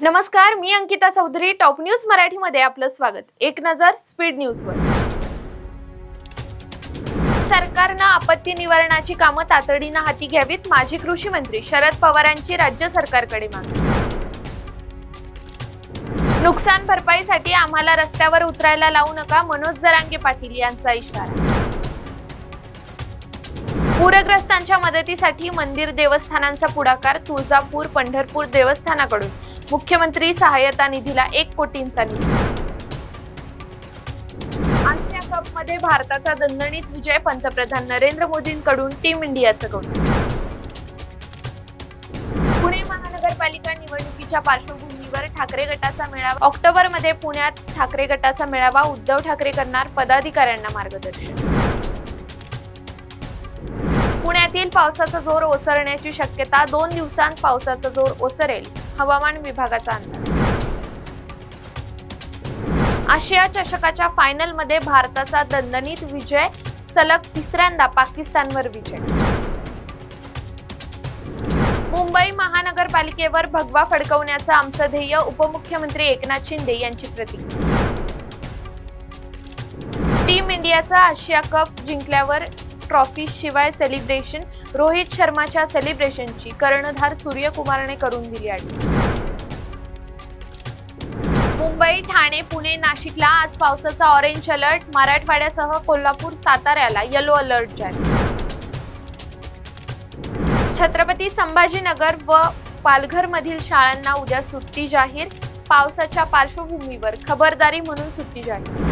नमस्कार, मी Ankita Chaudhari. Top news Marathi मध्ये आपलं स्वागत। एक नजर स्पीड न्यूज वर। सरकारनं आपत्ती निवारणाची कामं तातडीनं हाती घ्यावीत, माजी कृषी मंत्री शरद पवारांची राज्य सरकारकडे मागणी। नुकसान भरपाईसाठी आम्हाला रस्त्यावर उतरायला लावू नका, मनोज जरांगे पाटील यांचा इशारा। पूरग्रस्तांच्या मदतीसाठी मंदिर देवस्थानांचा पुढाकार, तुळजापूर पंढरपूर देवस्थानाकडून मुख्यमंत्री सहायता निधीला 1 कोटींचा निधी। आशिया कप मध्ये भारताचा दणदणीत विजय, पंतप्रधान नरेंद्र मोदींकडून टीम इंडियाचं कौतुक। पुणे महानगरपालिका निवडणुकीच्या पार्श्वभूमीवर ठाकरे गटाचा मेळावा। ऑक्टोबरमध्ये पुण्यात ठाकरे गटाचा मेळावा, उद्धव ठाकरे करणार पदाधिकाऱ्यांना मार्गदर्शन। पुण्यातील पावसाचा जोर ओसरण्याची शक्यता, 2 दिवसांत पावसाचा जोर ओसरेल, हवामान विभागाचा अंदाज। आशिया चषकाच्या फायनलमध्ये भारताचा दणदणीत विजय, सलग 3ऱ्यांदा पाकिस्तानवर विजय। मुंबई महानगरपालिकेवर भगवा फडकवण्याचं आमचं ध्येय, उपमुख्यमंत्री एकनाथ शिंदे यांची प्रतिक्रिया। टीम इंडियाचं आशिया कप जिंकल्यावर ट्रॉफी शिवाय सेलिब्रेशन, रोहित शर्माच्या सेलिब्रेशनची कर्णधार सूर्यकुमारने करून दिली आठवण। मुंबई, ठाणे, पुणे, नाशिकला आज पावसाचा ऑरेंज अलर्ट, मराठवाड्यासह कोल्हापूर, साताऱ्याला येलो अलर्ट जारी। छत्रपती संभाजीनगर व पालघर मधील शाळांना उद्या सुट्टी जाहीर, पावसाच्या पार्श्वभूमीवर खबरदारी म्हणून सुट्टी जाहीर।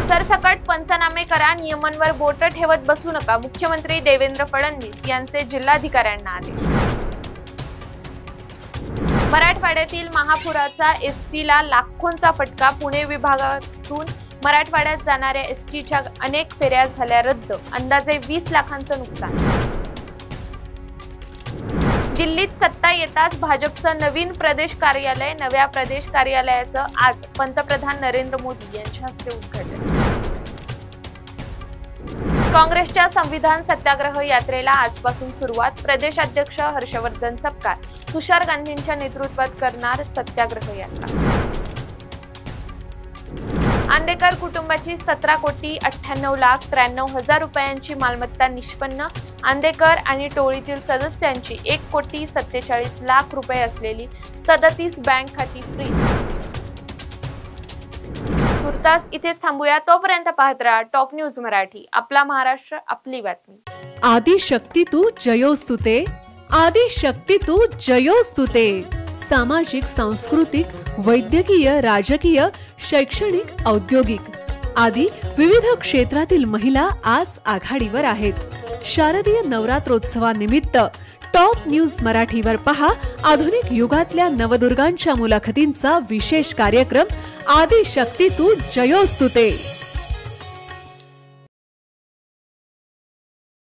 सरसकट पंचनामे करा, नियमांवर बोट ठेवत बसू नका, मुख्यमंत्री देवेंद्र फडणवीस यांचे जिल्हाधिकाऱ्यांना आदेश। मराठवाड्यातील महापुराचा एसटीला लाखोंचा फटका, पुणे विभागातून मराठवाड्यात जाणाऱ्या एसटीच्या अनेक फेऱ्या झाल्या रद्द, अंदाजे 20 लाखांचं नुकसान। दिल्लीत सत्ता येताच भाजपचं नवीन प्रदेश कार्यालय, नव्या प्रदेश कार्यालयाचं आज पंतप्रधान नरेंद्र मोदी यांच्या हस्ते उद्घाटन। काँग्रेसच्या संविधान सत्याग्रह यात्रेला आजपासून सुरुवात, प्रदेशाध्यक्ष हर्षवर्धन सपकाळ तुषार गांधींच्या नेतृत्वात करणार सत्याग्रह यात्रा। आंदेकर कुटुंबाची 17,98,93,000 रुपयांची मालमत्ता निष्पन्न, आंदेकर आणि टोळीतील सदस्यांची 1,47,00,00,000 रुपये असलेली 37 बँक खाती फ्रीज। तुर्तास इथेच थांबूया, तोपर्यंत पाहत राहा टॉप न्यूज मराठी, आपला महाराष्ट्र, आपली बातमी। आदि शक्ती तू जयोस्तुते, आदि शक्ती तू जयोस्तुते। सामाजिक, सांस्कृतिक, वैद्यकीय, राजकीय, शैक्षणिक, औद्योगिक आदी विविध क्षेत्रातील महिला आज आघाडीवर आहेत। शारदीय नवरात्रोत्सवानिमित्त टॉप न्यूज मराठीवर पहा आधुनिक युगातल्या नवदुर्गांच्या मुलाखतींचा विशेष कार्यक्रम, आदि शक्ती तू जयोस्तुते।